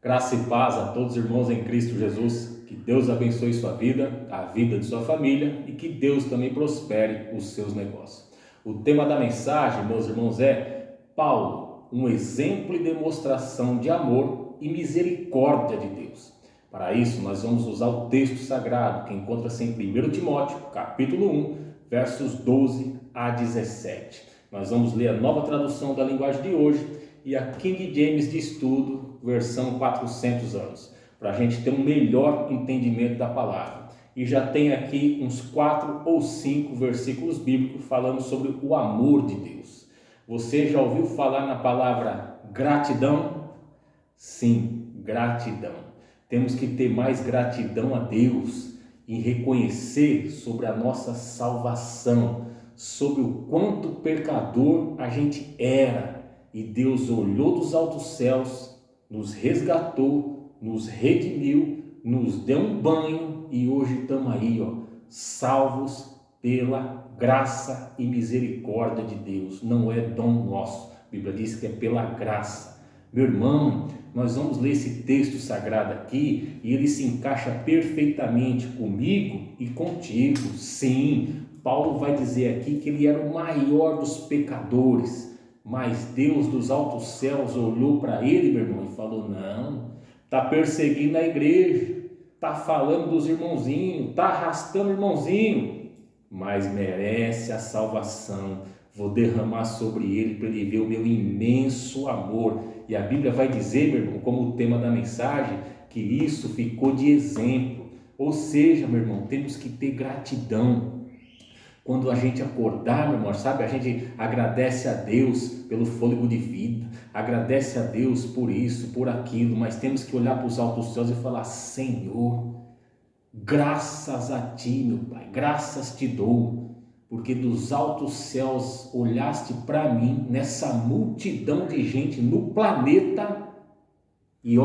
Graça e paz a todos os irmãos em Cristo Jesus. Que Deus abençoe sua vida, a vida de sua família e que Deus também prospere os seus negócios. O tema da mensagem, meus irmãos, é Paulo, um exemplo e demonstração de amor e misericórdia de Deus. Para isso, nós vamos usar o texto sagrado que encontra-se em 1 Timóteo, capítulo 1, versos 12 a 17. Nós vamos ler a nova tradução da linguagem de hoje e a King James de Estudo, versão 400 anos, para a gente ter um melhor entendimento da palavra. E já tem aqui uns 4 ou 5 versículos bíblicos falando sobre o amor de Deus. Você já ouviu falar na palavra gratidão? Sim, gratidão. Temos que ter mais gratidão a Deus e reconhecer sobre a nossa salvação, sobre o quanto pecador a gente era. E Deus olhou dos altos céus, nos resgatou, nos redimiu, nos deu um banho e hoje estamos aí, salvos pela graça e misericórdia de Deus. Não é dom nosso. A Bíblia diz que é pela graça. Meu irmão, nós vamos ler esse texto sagrado aqui e ele se encaixa perfeitamente comigo e contigo. Sim, Paulo vai dizer aqui que ele era o maior dos pecadores. Mas Deus dos altos céus olhou para ele, meu irmão, e falou: não, está perseguindo a igreja, está falando dos irmãozinhos, está arrastando o irmãozinho, mas merece a salvação. Vou derramar sobre ele para ele ver o meu imenso amor. E a Bíblia vai dizer, meu irmão, como o tema da mensagem, que isso ficou de exemplo. Ou seja, meu irmão, temos que ter gratidão. Quando a gente acordar, meu irmão, sabe, a gente agradece a Deus pelo fôlego de vida, agradece a Deus por isso, por aquilo, mas temos que olhar para os altos céus e falar: Senhor, graças a Ti, meu Pai, graças Te dou, porque dos altos céus olhaste para mim, nessa multidão de gente no planeta, e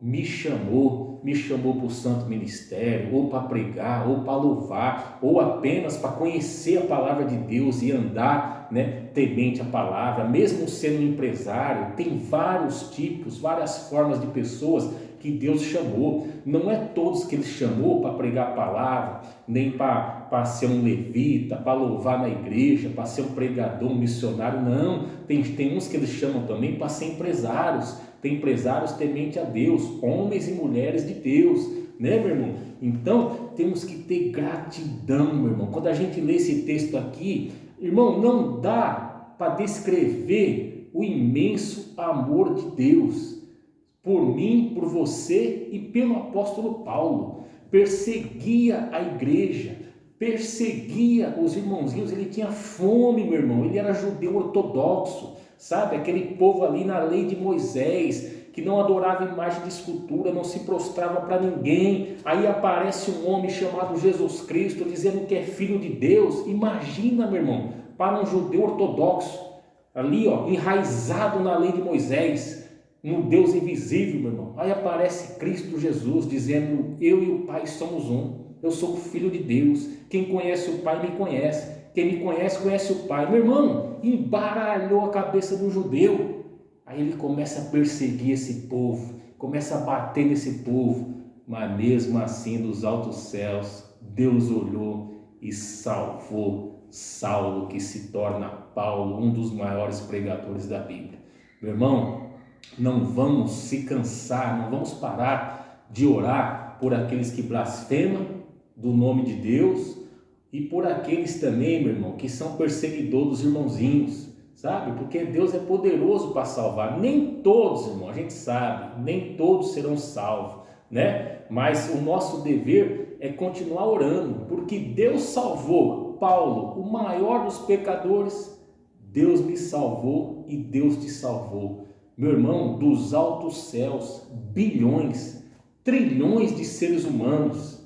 me chamou para o santo ministério, ou para pregar, ou para louvar, ou apenas para conhecer a palavra de Deus e andar, temente a palavra. Mesmo sendo um empresário, tem vários tipos, várias formas de pessoas que Deus chamou. Não é todos que Ele chamou para pregar a palavra, nem para ser um levita, para louvar na igreja, para ser um pregador, um missionário. Não, tem uns que Eles chamam também para ser empresários. Tem empresários temente a Deus, homens e mulheres de Deus, meu irmão? Então, temos que ter gratidão, meu irmão. Quando a gente lê esse texto aqui, irmão, não dá para descrever o imenso amor de Deus por mim, por você e pelo apóstolo Paulo. Perseguia a igreja, perseguia os irmãozinhos, ele tinha fome, meu irmão, ele era judeu ortodoxo, sabe, aquele povo ali na lei de Moisés, que não adorava imagem de escultura, não se prostrava para ninguém. Aí aparece um homem chamado Jesus Cristo, dizendo que é filho de Deus. Imagina, meu irmão, para um judeu ortodoxo, ali enraizado na lei de Moisés, no Deus invisível, meu irmão. Aí aparece Cristo Jesus, dizendo: eu e o Pai somos um, eu sou o filho de Deus, quem conhece o Pai me conhece, quem me conhece, conhece o Pai. Meu irmão, embaralhou a cabeça do judeu. Aí ele começa a perseguir esse povo, começa a bater nesse povo, mas mesmo assim, dos altos céus, Deus olhou e salvou Saulo, que se torna Paulo, um dos maiores pregadores da Bíblia. Meu irmão, não vamos se cansar, não vamos parar de orar por aqueles que blasfemam do nome de Deus, e por aqueles também, meu irmão, que são perseguidores dos irmãozinhos, sabe? Porque Deus é poderoso para salvar. Nem todos, irmão, a gente sabe, nem todos serão salvos, Mas o nosso dever é continuar orando, porque Deus salvou Paulo, o maior dos pecadores. Deus me salvou e Deus te salvou. Meu irmão, dos altos céus, bilhões, trilhões de seres humanos,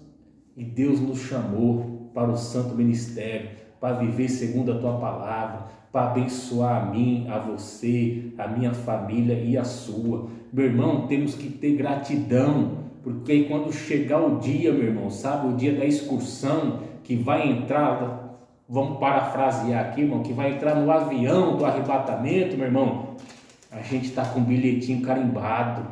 e Deus nos chamou para o santo ministério, para viver segundo a tua palavra, para abençoar a mim, a você, a minha família e a sua. Meu irmão, temos que ter gratidão, porque quando chegar o dia, meu irmão, sabe, o dia da excursão, que vai entrar, vamos parafrasear aqui, irmão, que vai entrar no avião do arrebatamento, meu irmão, a gente está com um bilhetinho carimbado,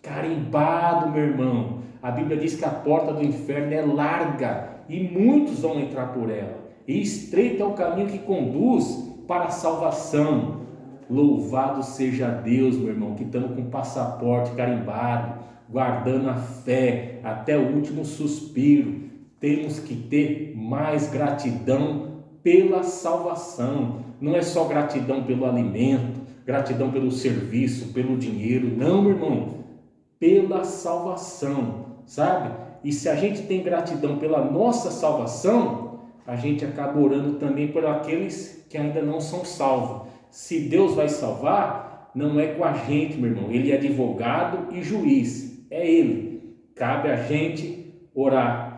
carimbado, meu irmão. A Bíblia diz que a porta do inferno é larga e muitos vão entrar por ela. E estreito é o caminho que conduz para a salvação. Louvado seja Deus, meu irmão, que estamos com o passaporte carimbado, guardando a fé até o último suspiro. Temos que ter mais gratidão pela salvação. Não é só gratidão pelo alimento, gratidão pelo serviço, pelo dinheiro. Não, meu irmão, pela salvação, sabe? E se a gente tem gratidão pela nossa salvação, a gente acaba orando também por aqueles que ainda não são salvos. Se Deus vai salvar, não é com a gente, meu irmão. Ele é advogado e juiz, é Ele. Cabe a gente orar.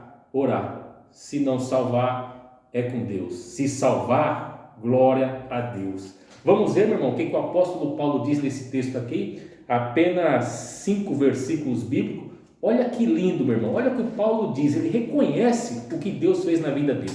Se não salvar, é com Deus. Se salvar, glória a Deus. Vamos ver, meu irmão, o que o apóstolo Paulo diz nesse texto aqui. Apenas 5 versículos bíblicos. Olha que lindo, meu irmão. Olha o que Paulo diz. Ele reconhece o que Deus fez na vida dele.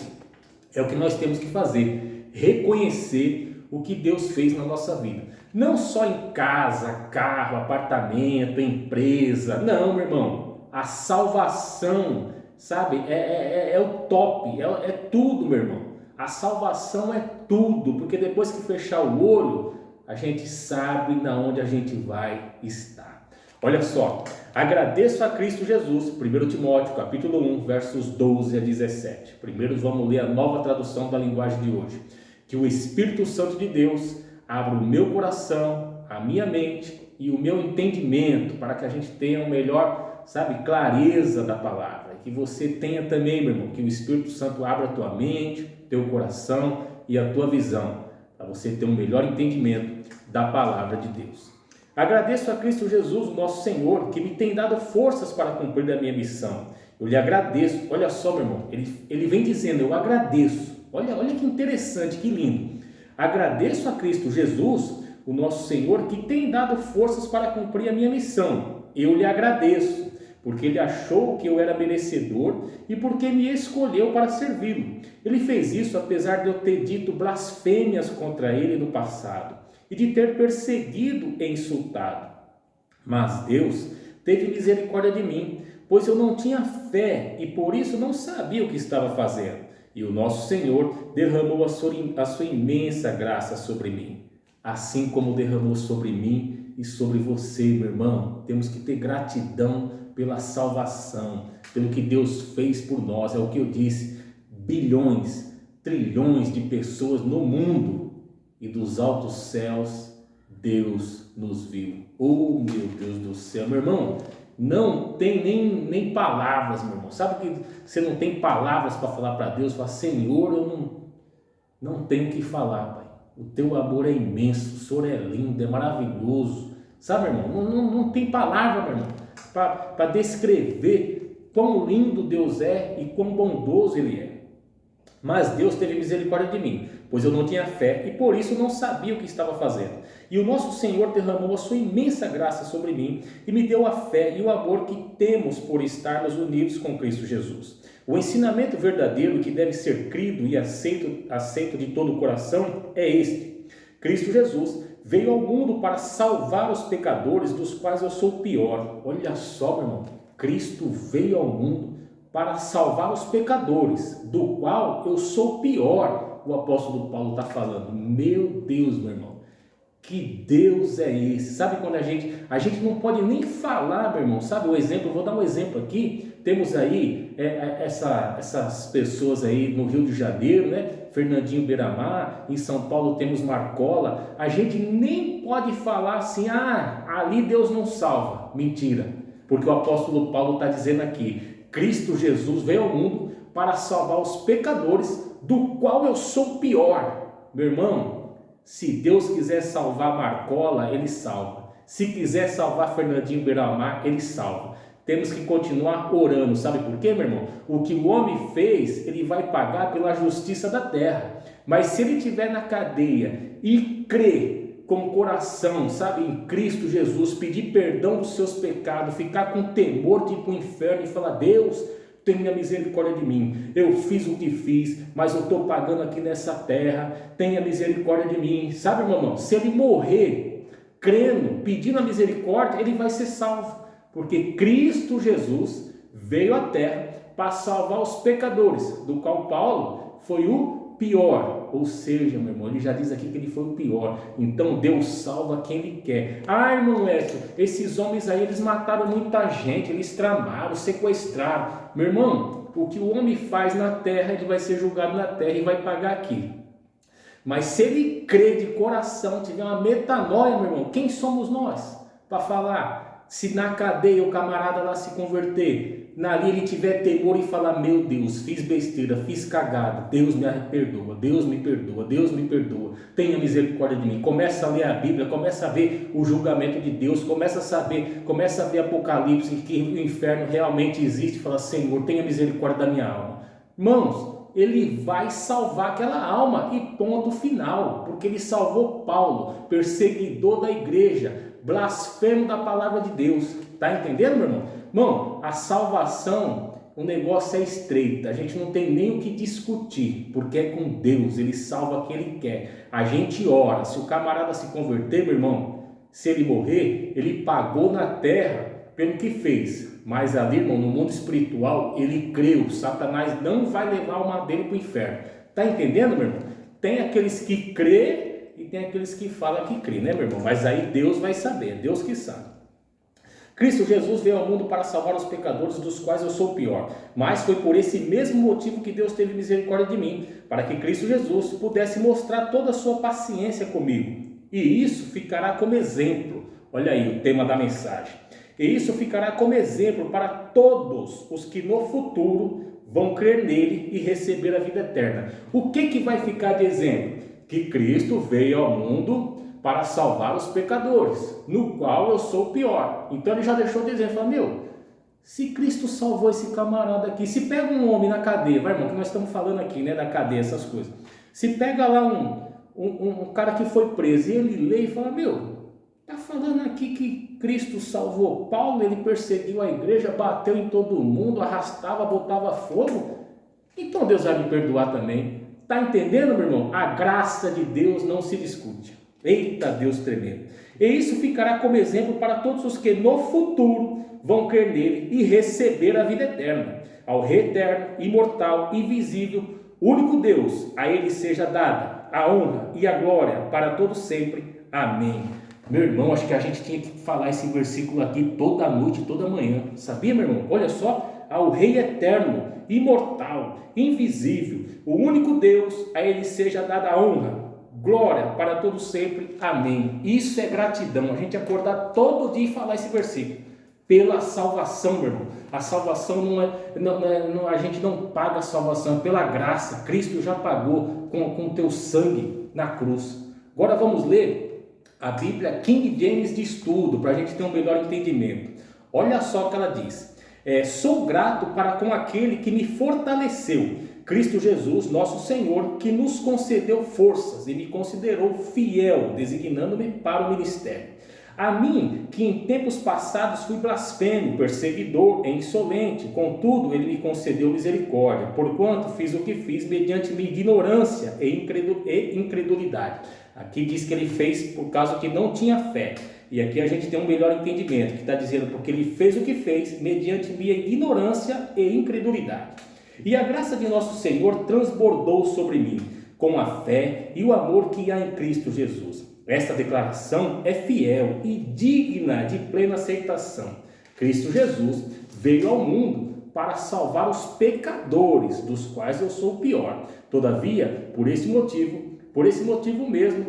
É o que nós temos que fazer. Reconhecer o que Deus fez na nossa vida. Não só em casa, carro, apartamento, empresa. Não, meu irmão. A salvação, sabe? É o top. É tudo, meu irmão. A salvação é tudo. Porque depois que fechar o olho, a gente sabe na onde a gente vai estar. Olha só, agradeço a Cristo Jesus, 1 Timóteo, capítulo 1, versos 12 a 17. Primeiro vamos ler a nova tradução da linguagem de hoje. Que o Espírito Santo de Deus abra o meu coração, a minha mente e o meu entendimento, para que a gente tenha uma melhor, sabe, clareza da palavra. Que você tenha também, meu irmão, que o Espírito Santo abra a tua mente, teu coração e a tua visão, para você ter um melhor entendimento da palavra de Deus. Agradeço a Cristo Jesus, o nosso Senhor, que me tem dado forças para cumprir a minha missão. Eu lhe agradeço. Olha só, meu irmão, ele vem dizendo, eu agradeço. Olha que interessante, que lindo. Agradeço a Cristo Jesus, o nosso Senhor, que tem dado forças para cumprir a minha missão. Eu lhe agradeço, porque Ele achou que eu era merecedor e porque me escolheu para servi-lo. Ele fez isso apesar de eu ter dito blasfêmias contra Ele no passado e de ter perseguido e insultado. Mas Deus teve misericórdia de mim, pois eu não tinha fé e por isso não sabia o que estava fazendo. E o nosso Senhor derramou a sua imensa graça sobre mim, assim como derramou sobre mim e sobre você, meu irmão. Temos que ter gratidão pela salvação, pelo que Deus fez por nós. É o que eu disse, bilhões, trilhões de pessoas no mundo, e dos altos céus Deus nos viu. Oh, meu Deus do céu, meu irmão, não tem nem palavras, meu irmão. Sabe que você não tem palavras para falar para Deus? Fala, Senhor, eu não tenho o que falar, Pai. O teu amor é imenso, o Senhor é lindo, é maravilhoso. Sabe, irmão, não tem palavra, meu irmão, para descrever quão lindo Deus é e quão bondoso Ele é. Mas Deus teve misericórdia de mim, pois eu não tinha fé e por isso não sabia o que estava fazendo. E o nosso Senhor derramou a sua imensa graça sobre mim e me deu a fé e o amor que temos por estarmos unidos com Cristo Jesus. O ensinamento verdadeiro que deve ser crido e aceito de todo o coração é este: Cristo Jesus veio ao mundo para salvar os pecadores, dos quais eu sou o pior. Olha só, meu irmão, Cristo veio ao mundo para salvar os pecadores, do qual eu sou o pior. O apóstolo Paulo está falando. Meu Deus, meu irmão, que Deus é esse? Sabe quando a gente não pode nem falar, meu irmão, sabe o exemplo? Eu vou dar um exemplo aqui. Temos aí essas pessoas aí no Rio de Janeiro, né? Fernandinho Beiramar, em São Paulo temos Marcola. A gente nem pode falar assim, ali Deus não salva. Mentira, porque o apóstolo Paulo está dizendo aqui, Cristo Jesus veio ao mundo para salvar os pecadores, do qual eu sou o pior. Meu irmão, se Deus quiser salvar Marcola, Ele salva. Se quiser salvar Fernandinho Beiramar, Ele salva. Temos que continuar orando. Sabe por quê, meu irmão? O que o homem fez, ele vai pagar pela justiça da terra. Mas se ele estiver na cadeia e crer com o coração, sabe, em Cristo Jesus, pedir perdão dos seus pecados, ficar com temor de ir para o inferno e falar, Deus, tenha misericórdia de mim, eu fiz o que fiz, mas eu estou pagando aqui nessa terra, tenha misericórdia de mim. Sabe, meu irmão, se ele morrer crendo, pedindo a misericórdia, ele vai ser salvo. Porque Cristo Jesus veio à terra para salvar os pecadores, do qual Paulo foi o pior. Ou seja, meu irmão, ele já diz aqui que ele foi o pior. Então Deus salva quem ele quer. Ah, irmão Edson, esses homens aí, eles mataram muita gente, eles tramaram, sequestraram. Meu irmão, o que o homem faz na terra, ele vai ser julgado na terra e vai pagar aqui. Mas se ele crer de coração, tiver uma metanoia, meu irmão, quem somos nós para falar? Se na cadeia o camarada lá se converter, ali ele tiver temor e falar, meu Deus, fiz besteira, fiz cagada, Deus me perdoa, Deus me perdoa, Deus me perdoa, tenha misericórdia de mim. Começa a ler a Bíblia, começa a ver o julgamento de Deus, começa a ver Apocalipse, que o inferno realmente existe, fala, Senhor, tenha misericórdia da minha alma. Irmãos, ele vai salvar aquela alma e ponto final, porque ele salvou Paulo, perseguidor da igreja, blasfemo da palavra de Deus. Tá entendendo, meu irmão? Irmão, a salvação, o negócio é estreito, a gente não tem nem o que discutir, porque é com Deus, ele salva quem ele quer. A gente ora, se o camarada se converter, meu irmão, se ele morrer, ele pagou na terra pelo que fez, mas ali, irmão, no mundo espiritual, ele creu, Satanás não vai levar a alma dele para o inferno. Tá entendendo, meu irmão? Tem aqueles que crê e tem aqueles que falam que crê, né, meu irmão? Mas aí Deus vai saber, é Deus que sabe. Cristo Jesus veio ao mundo para salvar os pecadores, dos quais eu sou o pior. Mas foi por esse mesmo motivo que Deus teve misericórdia de mim, para que Cristo Jesus pudesse mostrar toda a sua paciência comigo. E isso ficará como exemplo. Olha aí o tema da mensagem. E isso ficará como exemplo para todos os que no futuro vão crer nele e receber a vida eterna. O que vai ficar de exemplo? Que Cristo veio ao mundo para salvar os pecadores, no qual eu sou o pior. Então ele já deixou de dizer, fala, meu, se Cristo salvou esse camarada aqui, se pega um homem na cadeia, vai, irmão, que nós estamos falando aqui, né, da cadeia, essas coisas. Se pega lá um cara que foi preso e ele lê e fala, meu, está falando aqui que Cristo salvou Paulo, ele perseguiu a igreja, bateu em todo mundo, arrastava, botava fogo. Então Deus vai me perdoar também. Está entendendo, meu irmão? A graça de Deus não se discute. Eita Deus tremendo. E isso ficará como exemplo para todos os que no futuro vão crer nele e receber a vida eterna. Ao Rei eterno, imortal, invisível, único Deus, a ele seja dada a honra e a glória para todos sempre. Amém. Meu irmão, acho que a gente tinha que falar esse versículo aqui toda noite, toda manhã. Sabia, meu irmão? Olha só, ao Rei eterno, imortal, invisível, o único Deus, a ele seja dada a honra, glória para todos sempre. Amém. Isso é gratidão, a gente acordar todo dia e falar esse versículo. Pela salvação, meu irmão. A salvação a gente não paga a salvação, é pela graça. Cristo já pagou com o teu sangue na cruz. Agora vamos ler a Bíblia King James de estudo, para a gente ter um melhor entendimento. Olha só o que ela diz. Sou grato para com aquele que me fortaleceu, Cristo Jesus, nosso Senhor, que nos concedeu forças e me considerou fiel, designando-me para o ministério. A mim, que em tempos passados fui blasfemo, perseguidor e insolente, contudo ele me concedeu misericórdia, porquanto fiz o que fiz mediante minha ignorância e incredulidade. Aqui diz que ele fez por causa que não tinha fé. E aqui a gente tem um melhor entendimento, que está dizendo porque ele fez o que fez mediante minha ignorância e incredulidade. E a graça de nosso Senhor transbordou sobre mim, com a fé e o amor que há em Cristo Jesus. Esta declaração é fiel e digna de plena aceitação. Cristo Jesus veio ao mundo para salvar os pecadores, dos quais eu sou o pior. Todavia, por esse motivo mesmo,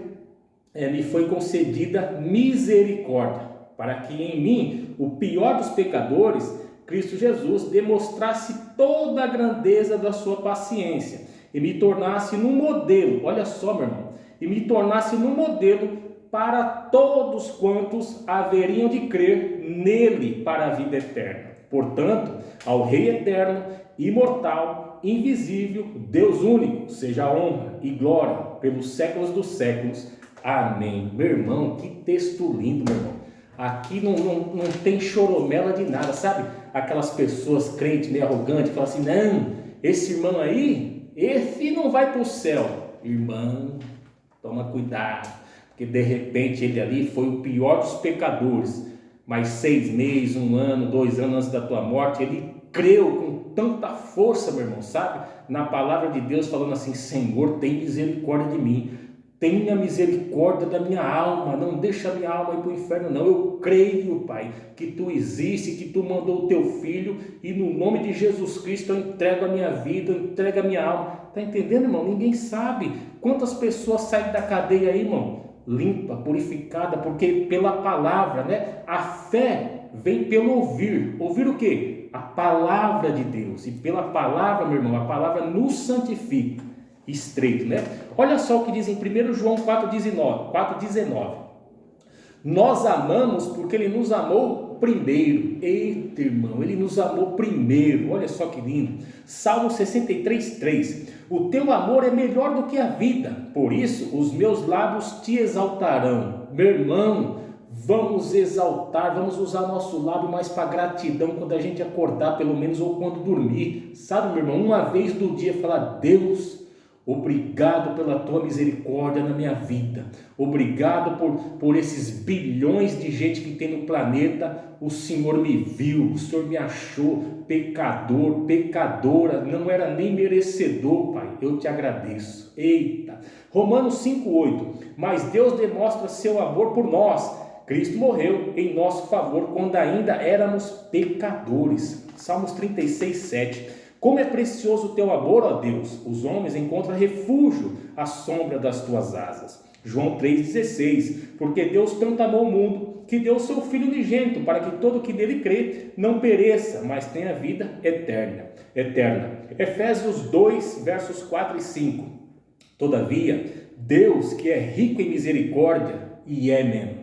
me foi concedida misericórdia, para que em mim, o pior dos pecadores, Cristo Jesus, demonstrasse toda a grandeza da sua paciência e me tornasse num modelo, olha só, meu irmão, e me tornasse num modelo para todos quantos haveriam de crer nele para a vida eterna. Portanto, ao Rei eterno, imortal, invisível, Deus único, seja a honra e glória pelos séculos dos séculos. Amém. Meu irmão, que texto lindo, meu irmão. Aqui não tem choromela de nada, sabe? Aquelas pessoas crentes meio arrogantes, falam assim, não, esse irmão aí, esse não vai para o céu. Irmão, toma cuidado, porque de repente ele ali foi o pior dos pecadores. mas 6 meses, 1 ano, 2 anos antes da tua morte, ele creu com tanta força, meu irmão, sabe? Na palavra de Deus falando assim: Senhor, tem misericórdia de mim. Tenha misericórdia da minha alma, não deixa a minha alma ir para o inferno não. Eu creio, Pai, que Tu existe, que Tu mandou o Teu Filho, e no nome de Jesus Cristo eu entrego a minha vida, eu entrego a minha alma. Está entendendo, irmão? Ninguém sabe quantas pessoas saem da cadeia aí, irmão, limpa, purificada, porque pela palavra, né? A fé vem pelo ouvir. Ouvir o quê? A palavra de Deus. E pela palavra, meu irmão, a palavra nos santifica. Estreito, né? Olha só o que diz em 1 João 4,19. Nós amamos porque Ele nos amou primeiro. Eita, irmão, Ele nos amou primeiro. Olha só que lindo. Salmo 63,3. O teu amor é melhor do que a vida, por isso os meus lábios te exaltarão. Meu irmão, vamos exaltar, vamos usar nosso lábio mais para gratidão quando a gente acordar, pelo menos, ou quando dormir. Sabe, meu irmão, uma vez do dia falar: Deus, obrigado pela tua misericórdia na minha vida. Obrigado por esses bilhões de gente que tem no planeta. O Senhor me viu, o Senhor me achou pecador, pecadora, não era nem merecedor, Pai. Eu te agradeço. Eita! Romanos 5,8. Mas Deus demonstra seu amor por nós. Cristo morreu em nosso favor quando ainda éramos pecadores. Salmos 36,7. Como é precioso o teu amor, ó Deus, os homens encontram refúgio à sombra das tuas asas. João 3,16, porque Deus tanto amou o mundo, que deu o seu Filho unigênito, para que todo que nele crê não pereça, mas tenha vida eterna. Efésios 2, versos 4 e 5. Todavia, Deus, que é rico em misericórdia, e é mesmo,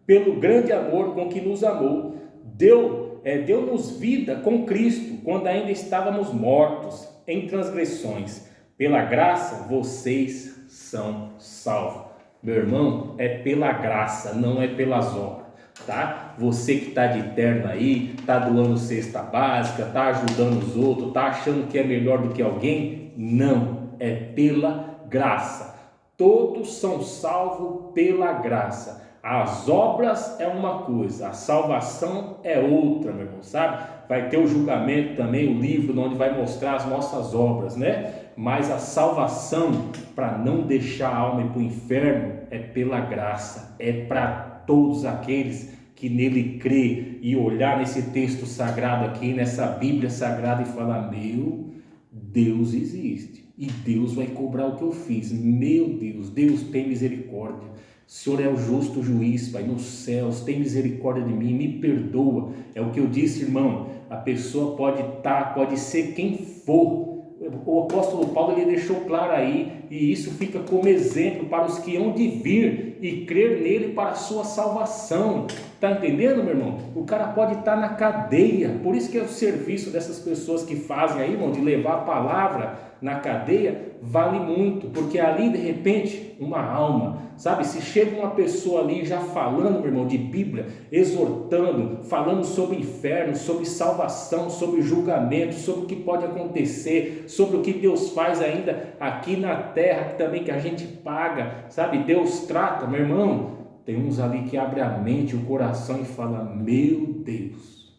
pelo grande amor com que nos amou, deu-nos vida com Cristo, quando ainda estávamos mortos em transgressões. Pela graça, vocês são salvos. Meu irmão, é pela graça, não é pelas obras, tá? Você que está de terno aí, está doando cesta básica, está ajudando os outros, está achando que é melhor do que alguém? Não, é pela graça. Todos são salvos pela graça. As obras é uma coisa, a salvação é outra, meu irmão, sabe? Vai ter o julgamento também, o livro onde vai mostrar as nossas obras, né? Mas a salvação, para não deixar a alma ir para o inferno, é pela graça, é para todos aqueles que nele crê e olhar nesse texto sagrado aqui, nessa Bíblia sagrada e falar: meu Deus existe e Deus vai cobrar o que eu fiz. Meu Deus, Deus tem misericórdia. O Senhor é o justo juiz, Pai, nos céus, tem misericórdia de mim, me perdoa. É o que eu disse, irmão, a pessoa pode ser quem for. O apóstolo Paulo, ele deixou claro aí, e isso fica como exemplo para os que hão de vir e crer nele para a sua salvação. Está entendendo, meu irmão? O cara pode estar na cadeia, por isso que é o serviço dessas pessoas que fazem aí, irmão, de levar a palavra na cadeia, vale muito, porque ali, de repente, uma alma, sabe, se chega uma pessoa ali já falando, meu irmão, de Bíblia, exortando, falando sobre inferno, sobre salvação, sobre julgamento, sobre o que pode acontecer, sobre o que Deus faz ainda aqui na terra, também que a gente paga, sabe, Deus trata, meu irmão, tem uns ali que abre a mente, o coração e fala: meu Deus,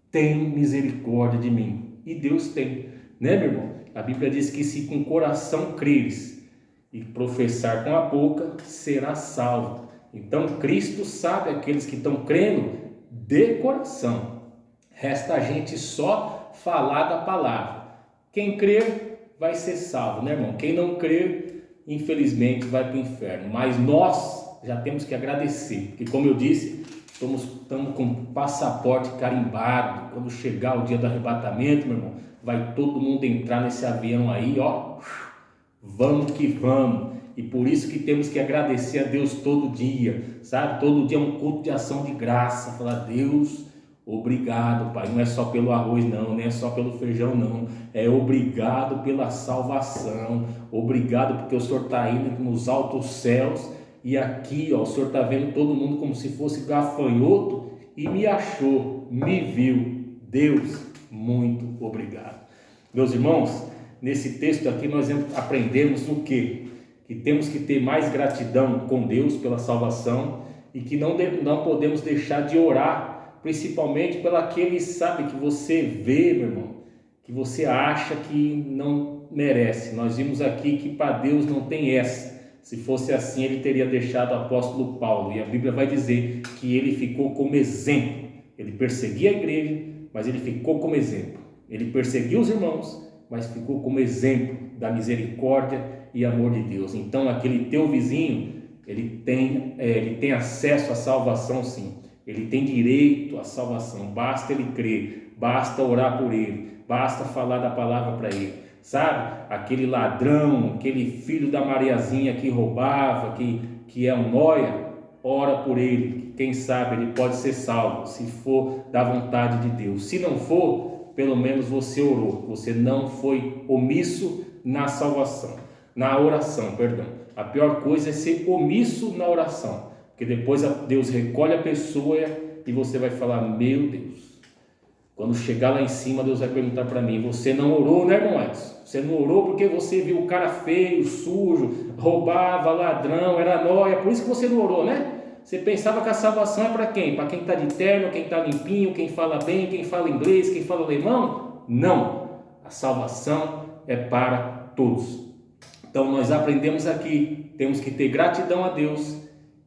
tem misericórdia de mim. E Deus tem, né, meu irmão? A Bíblia diz que se com o coração creres e professar com a boca, será salvo. Então Cristo sabe aqueles que estão crendo de coração. Resta a gente só falar da palavra. Quem crer vai ser salvo, né, irmão? Quem não crer, infelizmente, vai para o inferno. Mas nós já temos que agradecer, porque, como eu disse, estamos com passaporte carimbado. Quando chegar o dia do arrebatamento, meu irmão, vai todo mundo entrar nesse avião aí, ó, vamos que vamos. E por isso que temos que agradecer a Deus todo dia, sabe? Todo dia é um culto de ação de graça. Falar: Deus, obrigado, Pai. Não é só pelo arroz, não é só pelo feijão, não. É obrigado pela salvação. Obrigado porque o Senhor está indo nos altos céus. E aqui, ó, o Senhor está vendo todo mundo como se fosse gafanhoto e me achou, me viu. Deus, muito obrigado. Meus irmãos, nesse texto aqui nós aprendemos o quê? Que temos que ter mais gratidão com Deus pela salvação e que não podemos deixar de orar, principalmente pelaquele, sabe, que você vê, meu irmão, que você acha que não merece. Nós vimos aqui que para Deus não tem essa. Se fosse assim, ele teria deixado o apóstolo Paulo, e a Bíblia vai dizer que ele ficou como exemplo. Ele perseguia a igreja, mas ele ficou como exemplo. Ele perseguiu os irmãos, mas ficou como exemplo da misericórdia e amor de Deus. Então, aquele teu vizinho, ele tem acesso à salvação, sim. Ele tem direito à salvação. Basta ele crer, basta orar por ele, basta falar da palavra para ele. Sabe? Aquele ladrão, aquele filho da Mariazinha que roubava, que é um nóia, ora por ele. Quem sabe ele pode ser salvo, se for da vontade de Deus. Se não for, pelo menos você orou. Você não foi omisso na salvação, na oração, perdão. A pior coisa é ser omisso na oração, porque depois Deus recolhe a pessoa e você vai falar: meu Deus. Quando chegar lá em cima, Deus vai perguntar para mim: você não orou, né, irmão Edson? Você não orou porque você viu o cara feio, sujo, roubava, ladrão, era nóia, por isso que você não orou, né? Você pensava que a salvação é para quem? Para quem está de terno, quem está limpinho, quem fala bem, quem fala inglês, quem fala alemão? Não, a salvação é para todos. Então nós aprendemos aqui, temos que ter gratidão a Deus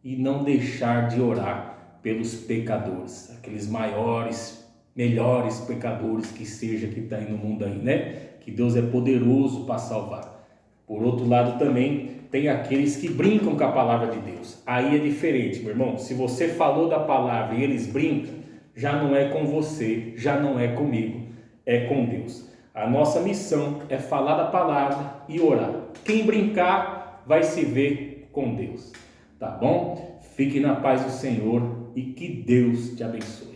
e não deixar de orar pelos pecadores, aqueles maiores, melhores pecadores que seja que está aí no mundo aí, né? Que Deus é poderoso para salvar. Por outro lado também tem aqueles que brincam com a palavra de Deus. Aí é diferente, meu irmão. Se você falou da palavra e eles brincam, já não é com você, já não é comigo, é com Deus. A nossa missão é falar da palavra e orar. Quem brincar vai se ver com Deus, tá bom? Fique na paz do Senhor e que Deus te abençoe.